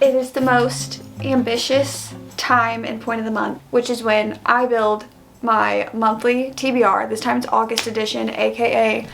It is the most ambitious time and point of the month, which is when I build my monthly TBR. This time it's August edition, aka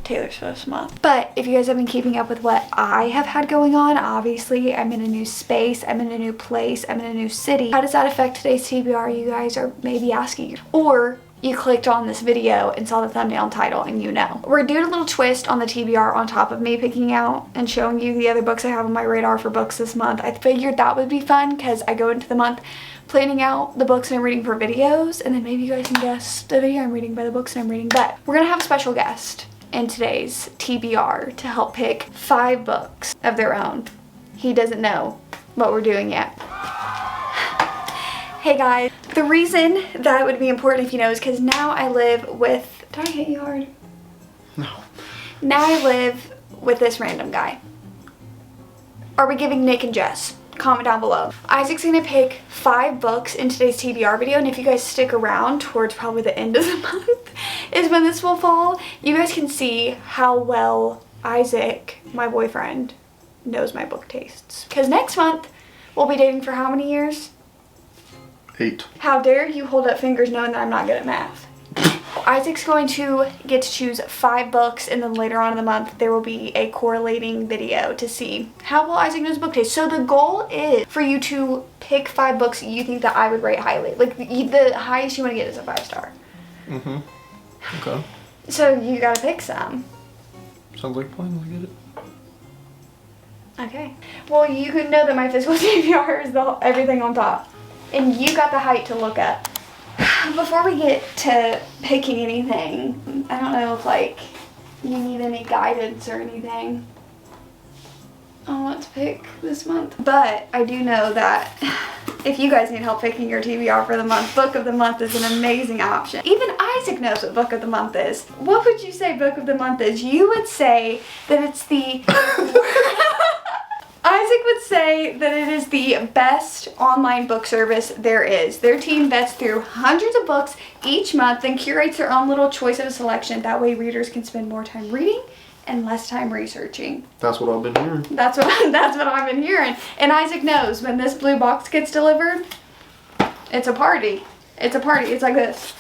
Taylor Swift's month. But if you guys have been keeping up with what I have had going on, obviously I'm in a new space, I'm in a new place, I'm in a new city. How does that affect today's TBR, you guys are maybe asking? Or you clicked on this video and saw the thumbnail and title and you know. We're doing a little twist on the TBR on top of me picking out and showing you the other books I have on my radar for books this month. I figured that would be fun because I go into the month planning out the books I'm reading for videos, and then maybe you guys can guess the video I'm reading by the books I'm reading. But we're gonna have a special guest in today's TBR to help pick 5 books of their own. He doesn't know what we're doing yet. Hey guys, the reason that it would be important if you know is because now I live with, did I hit you hard? No. Now I live with this random guy. Are we giving Nick and Jess? Comment down below. Isaac's gonna pick 5 books in today's TBR video, and if you guys stick around towards probably the end of the month is when this will fall, you guys can see how well Isaac, my boyfriend, knows my book tastes. Because next month, we'll be dating for how many years? 8. How dare you hold up fingers knowing that I'm not good at math. Isaac's going to get to choose 5 books, and then later on in the month there will be a correlating video to see how well Isaac knows book taste. So the goal is for you to pick 5 books you think that I would rate highly. Like the highest you want to get is a 5-star. Mm-hmm. Okay. So you gotta pick some. Sounds like a plan. Let's get it. Okay. Well, you could know that my physical TBR is everything on top. And you got the height to look up. Before we get to picking anything, I don't know if like you need any guidance or anything on what to pick this month. But I do know that if you guys need help picking your TBR for the month, Book of the Month is an amazing option. Even Isaac knows what Book of the Month is. What would you say Book of the Month is? You would say that it's the... Isaac would say that it is the best online book service there is. Their team vets through hundreds of books each month and curates their own little choice of a selection. That way readers can spend more time reading and less time researching. That's what I've been hearing. That's what I've been hearing. And Isaac knows when this blue box gets delivered, it's a party. It's a party. It's like this.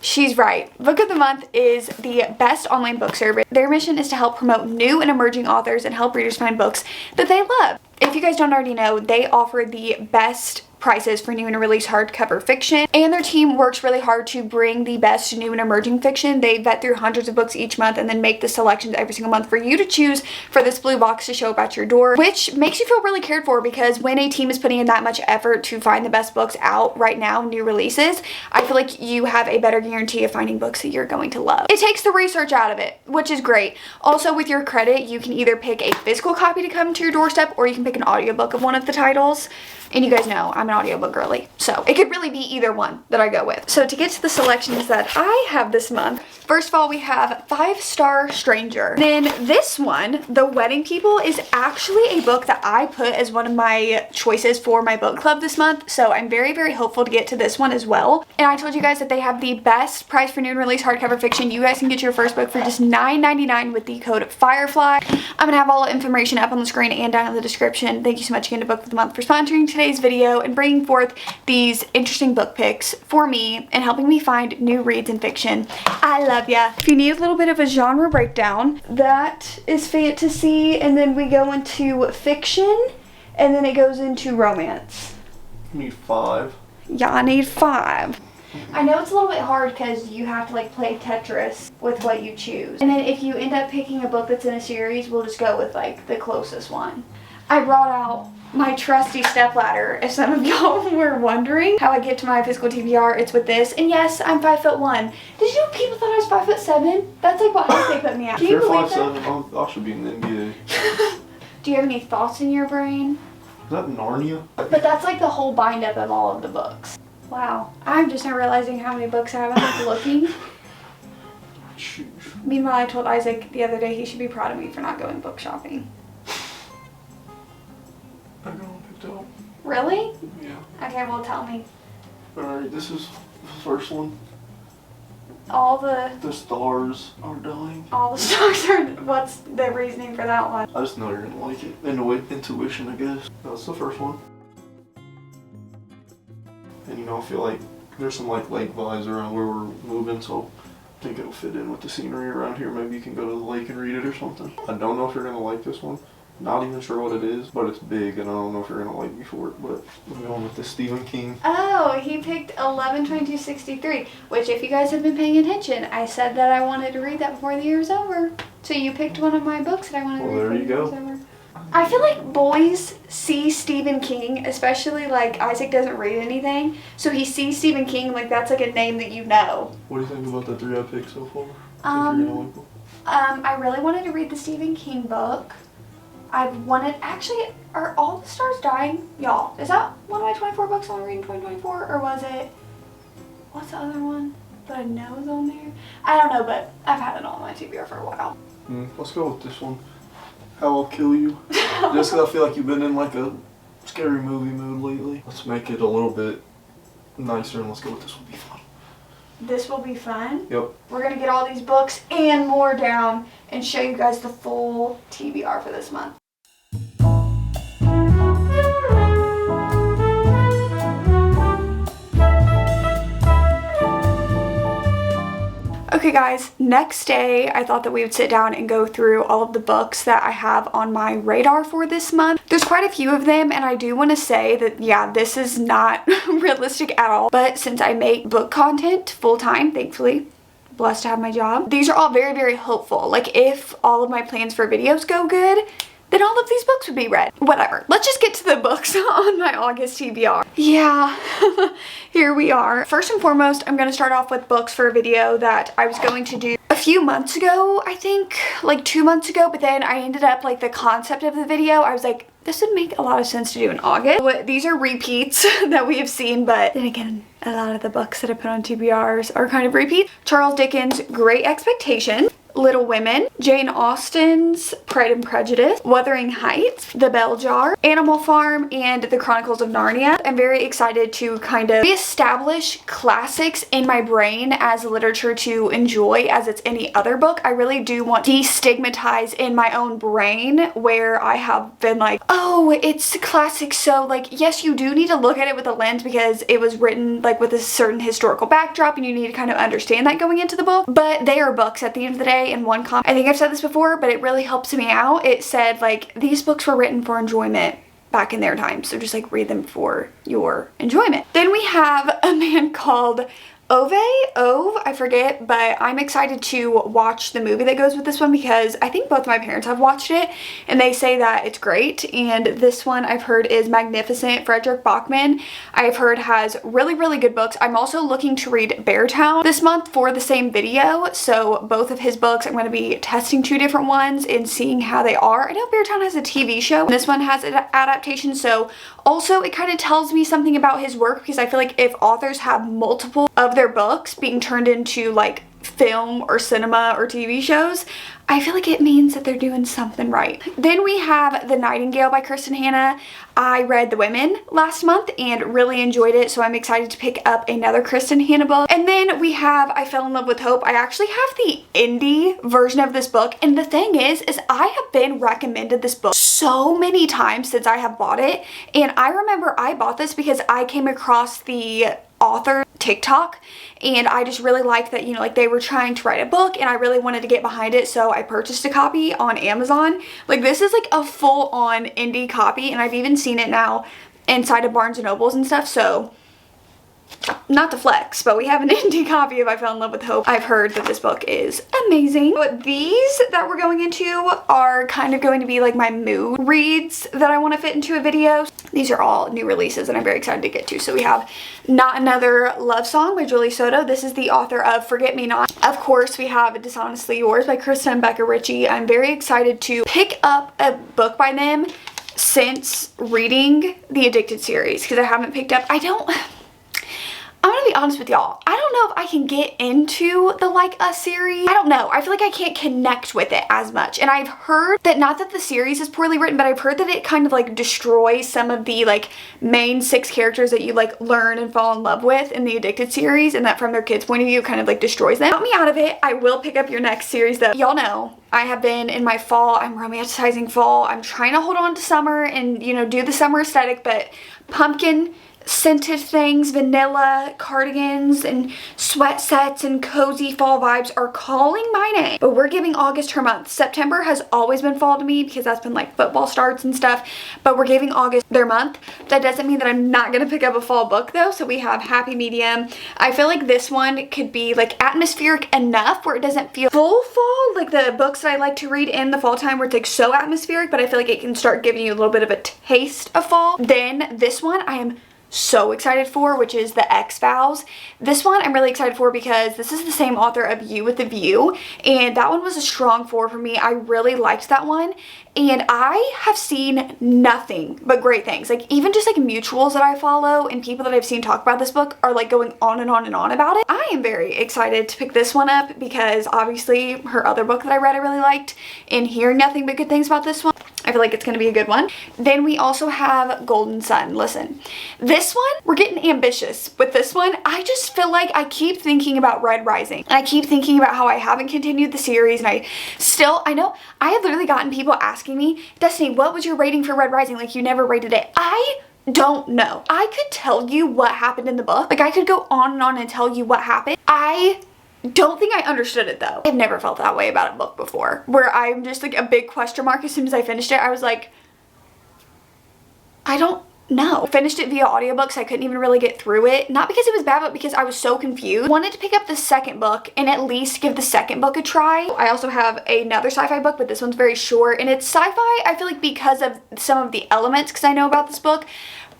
She's right. Book of the Month is the best online book service. Their mission is to help promote new and emerging authors and help readers find books that they love. If you guys don't already know, they offer the best prices for new and released hardcover fiction, and their team works really hard to bring the best new and emerging fiction. They vet through hundreds of books each month and then make the selections every single month for you to choose for this blue box to show up at your door, which makes you feel really cared for, because when a team is putting in that much effort to find the best books out right now, new releases, I feel like you have a better guarantee of finding books that you're going to love. It takes the research out of it, which is great. Also, with your credit, you can either pick a physical copy to come to your doorstep, or you can pick an audiobook of one of the titles. And you guys know I'm an audiobook girly, so it could really be either one that I go with. So to get to the selections that I have this month, first of all, we have 5-Star Stranger. Then this one, The Wedding People, is actually a book that I put as one of my choices for my book club this month, so I'm very, very hopeful to get to this one as well. And I told you guys that they have the best price for new and release hardcover fiction. You guys can get your first book for just $9.99 with the code FIREFLY. I'm gonna have all the information up on the screen and down in the description. Thank you so much again to Book of the Month for sponsoring today's video and bringing forth these interesting book picks for me and helping me find new reads in fiction. I love ya. If you need a little bit of a genre breakdown, that is fantasy, and then we go into fiction, and then it goes into romance. You need 5. Yeah, I need 5. I know it's a little bit hard because you have to like play Tetris with what you choose. And then if you end up picking a book that's in a series, we'll just go with like the closest one. I brought out my trusty stepladder. If some of y'all were wondering how I get to my physical TBR, it's with this. And yes, I'm 5'1". Did you know people thought I was 5'7"? That's like what height they put me at. Can you believe that? If you're 5'7", I should be in the NBA. Do you have any thoughts in your brain? Is that Narnia? But that's like the whole bind up of all of the books. Wow. I'm just now realizing how many books I have. I'm like looking. Meanwhile, I told Isaac the other day he should be proud of me for not going book shopping. I got one picked up. Really? Yeah. Okay, well tell me. Alright, this is the first one. All the stars are dying. All the stars are. What's the reasoning for that one? I just know you're gonna like it. Intuition, I guess. That's the first one. And you know, I feel like there's some like lake vibes around where we're moving, so I think it'll fit in with the scenery around here. Maybe you can go to the lake and read it or something. I don't know if you're gonna like this one. Not even sure what it is, but it's big, and I don't know if you're gonna like me for it. But I'm going with the Stephen King. Oh, he picked 11/22/63, which, if you guys have been paying attention, I said that I wanted to read that before the year was over. So you picked one of my books that I wanted to read before the year was over. I feel like boys see Stephen King, especially like Isaac doesn't read anything, so he sees Stephen King like that's like a name that you know. What do you think about the 3 I picked so far? Think you're gonna like them? I really wanted to read the Stephen King book. Actually, are All the Stars Dying? Y'all, is that one of my 24 books I want to read in 2024? Or was it, what's the other one that I know is on there? I don't know, but I've had it on my TBR for a while. Let's go with this one. How I'll Kill You. Just 'cause I feel like you've been in like a scary movie mood lately. Let's make it a little bit nicer and let's go with This Will Be Fun. This will be fun. Yep. We're going to get all these books and more down and show you guys the full TBR for this month. Okay guys, next day I thought that we would sit down and go through all of the books that I have on my radar for this month. There's quite a few of them, and I do want to say that yeah, this is not realistic at all, but since I make book content full-time, thankfully, blessed to have my job, these are all very, very hopeful. Like if all of my plans for videos go good, then all of these books would be read. Whatever. Let's just get to the books on my August TBR. Yeah, here we are. First and foremost, I'm going to start off with books for a video that I was going to do a few months ago, I think, like 2 months ago, but then I ended up, like, the concept of the video, I was like, this would make a lot of sense to do in August. So, these are repeats that we have seen, but then again, a lot of the books that I put on TBRs are kind of repeats. Charles Dickens' Great Expectations, Little Women, Jane Austen's Pride and Prejudice, Wuthering Heights, The Bell Jar, Animal Farm, and The Chronicles of Narnia. I'm very excited to kind of reestablish classics in my brain as literature to enjoy as it's any other book. I really do want to destigmatize in my own brain where I have been like, oh, it's classic, so like, yes, you do need to look at it with a lens because it was written like with a certain historical backdrop and you need to kind of understand that going into the book, but they are books at the end of the day. In one comment, I think I've said this before, but it really helps me out. It said like these books were written for enjoyment back in their time, so just like read them for your enjoyment. Then we have a man called Ove, I forget, but I'm excited to watch the movie that goes with this one because I think both my parents have watched it and they say that it's great, and this one I've heard is magnificent. Frederick Bachman, I've heard, has really, really good books. I'm also looking to read Beartown this month for the same video, so both of his books, I'm going to be testing 2 different ones and seeing how they are. I know Beartown has a TV show, and this one has an adaptation, so also it kind of tells me something about his work because I feel like if authors have multiple of their books being turned into like film or cinema or TV shows, I feel like it means that they're doing something right. Then we have The Nightingale by Kristen Hanna. I read The Women last month and really enjoyed it, so I'm excited to pick up another Kristen Hanna book. And then we have I Fell in Love with Hope. I actually have the indie version of this book, and the thing is I have been recommended this book so many times since I have bought it, and I remember I bought this because I came across the author TikTok and I just really liked that, you know, like they were trying to write a book and I really wanted to get behind it, so I purchased a copy on Amazon. Like this is like a full-on indie copy, and I've even seen it now inside of Barnes & Nobles and stuff, so not to flex, but we have an indie copy of I Fell in Love with Hope. I've heard that this book is amazing. But these that we're going into are kind of going to be like my mood reads that I want to fit into a video. These are all new releases and I'm very excited to get to. So we have Not Another Love Song by Julie Soto. This is the author of Forget Me Not. Of course, we have Dishonestly Yours by Kristen and Becca Ritchie. I'm very excited to pick up a book by them since reading the Addicted series because I haven't picked up, I'm gonna be honest with y'all. I don't know if I can get into the Like Us series. I don't know. I feel like I can't connect with it as much. And I've heard that, not that the series is poorly written, but I've heard that it kind of like destroys some of the like main 6 characters that you like learn and fall in love with in the Addicted series, and that from their kids' point of view kind of like destroys them. Got me out of it. I will pick up your next series though. Y'all know I have been in my fall. I'm romanticizing fall. I'm trying to hold on to summer and, you know, do the summer aesthetic, but pumpkin scented things, vanilla cardigans and sweat sets and cozy fall vibes are calling my name. But we're giving August her month. September has always been fall to me because that's been like football starts and stuff, but we're giving August their month. That doesn't mean that I'm not gonna pick up a fall book though, so we have Happy Medium. I feel like this one could be like atmospheric enough where it doesn't feel full fall, like the books that I like to read in the fall time where it's like so atmospheric, but I feel like it can start giving you a little bit of a taste of fall. Then this one I am so excited for, which is the X-Files. This one I'm really excited for because this is the same author of You with the View, and that one was a strong 4 for me. I really liked that one, and I have seen nothing but great things. Like even just like mutuals that I follow and people that I've seen talk about this book are like going on and on and on about it. I am very excited to pick this one up because obviously her other book that I read I really liked, and hearing nothing but good things about this one, I feel like it's gonna be a good one. Then we also have Golden Sun. Listen, this one, we're getting ambitious with this one. I just feel like I keep thinking about Red Rising. And I keep thinking about how I haven't continued the series, and I know I have literally gotten people asking me, Destiny, what was your rating for Red Rising? Like you never rated it. I don't know. I could tell you what happened in the book. Like I could go on and tell you what happened. I don't think I understood it though. I've never felt that way about a book before, where I'm just like a big question mark. As soon as I finished it, I was like, I don't know. I finished it via audiobook, so I couldn't even really get through it. Not because it was bad, but because I was so confused. Wanted to pick up the second book and at least give the second book a try. I also have another sci-fi book, but this one's very short, and it's sci-fi, I feel like, because of some of the elements, because I know about this book,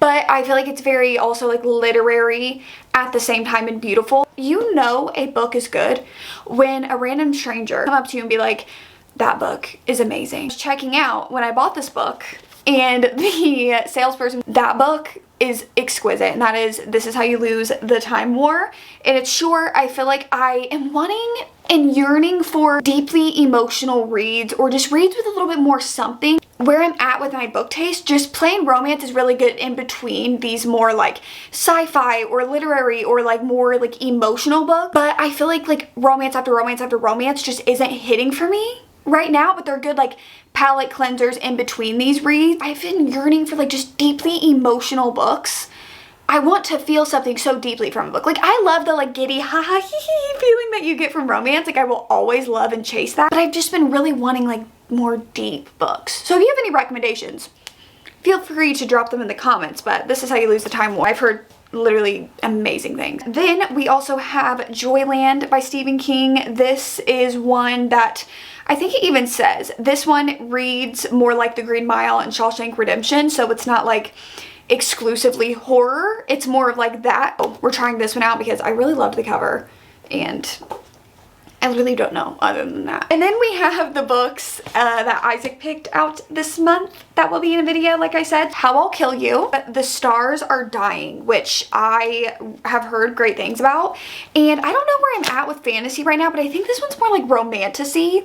but I feel like it's very also like literary at the same time and beautiful. You know a book is good when a random stranger come up to you and be like, that book is amazing. I was checking out when I bought this book, and the salesperson, that book is exquisite, and that is This Is How You Lose the Time War. And it's short. I feel like I am wanting and yearning for deeply emotional reads, or just reads with a little bit more something. Where I'm at with my book taste, just plain romance is really good in between these more like sci-fi or literary or like more like emotional books. But I feel like romance after romance after romance just isn't hitting for me right now, but they're good like palate cleansers in between these reads. I've been yearning for like just deeply emotional books. I want to feel something so deeply from a book. Like I love the like giddy ha ha hee hee feeling that you get from romance. Like I will always love and chase that. But I've just been really wanting like more deep books. So if you have any recommendations, feel free to drop them in the comments. But This Is How You Lose the Time War, I've heard literally amazing things. Then we also have Joyland by Stephen King. This is one that I think it even says, this one reads more like The Green Mile and Shawshank Redemption, so it's not like exclusively horror. It's more of like that. Oh, we're trying this one out because I really loved the cover, and I really don't know other than that. And then we have the books that Isaac picked out this month that will be in a video, like I said. How I'll Kill You, The Stars Are Dying, which I have heard great things about. And I don't know where I'm at with fantasy right now, but I think this one's more like romantasy,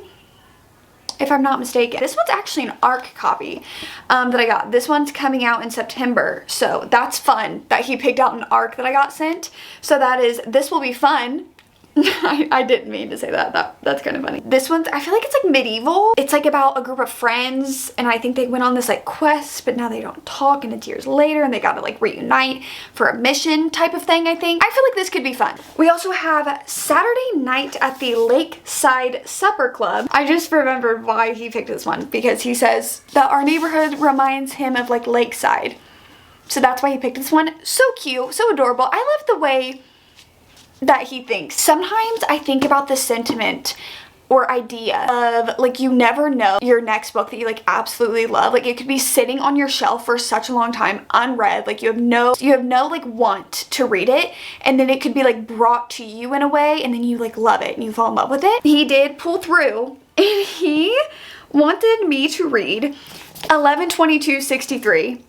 if I'm not mistaken. This one's actually an ARC copy that I got. This one's coming out in September, so that's fun that he picked out an ARC that I got sent. So that is, this will be fun. I didn't mean to say that. That's kind of funny. This one's, I feel like it's like medieval. It's like about a group of friends, and I think they went on this like quest, but now they don't talk, and it's years later, and they gotta like reunite for a mission type of thing, I think. I feel like this could be fun. We also have Saturday Night at the Lakeside Supper Club. I just remembered why he picked this one, because he says that our neighborhood reminds him of like Lakeside. So that's why he picked this one. So cute, so adorable. I love the way that he thinks. Sometimes I think about the sentiment or idea of like, you never know your next book that you like absolutely love. Like it could be sitting on your shelf for such a long time unread. Like you have no like want to read it, and then it could be like brought to you in a way, and then you like love it and you fall in love with it. He did pull through, and he wanted me to read 11/22/63.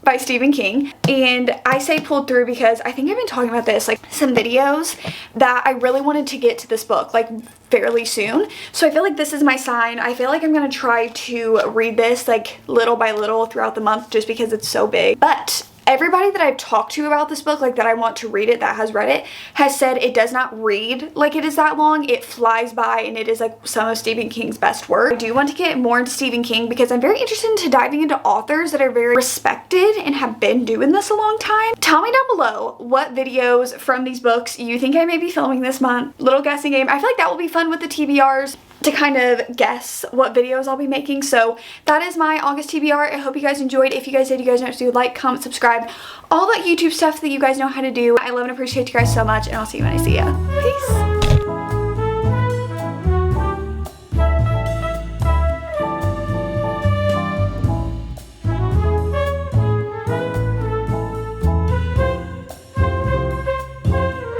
by Stephen King. And I say pulled through because I think I've been talking about this, like some videos that I really wanted to get to this book like fairly soon. So I feel like this is my sign. I feel like I'm gonna try to read this like little by little throughout the month just because it's so big. But everybody that I've talked to about this book, like that I want to read it, that has read it, has said it does not read like it is that long. It flies by and it is like some of Stephen King's best work. I do want to get more into Stephen King because I'm very interested into diving into authors that are very respected and have been doing this a long time. Tell me down below what videos from these books you think I may be filming this month. Little guessing game. I feel like that will be fun with the TBRs to kind of guess what videos I'll be making. So that is my August TBR. I hope you guys enjoyed. If you guys did, you guys know what to do. Like, comment, subscribe, all that YouTube stuff that you guys know how to do. I love and appreciate you guys so much, and I'll see you when I see ya. Peace.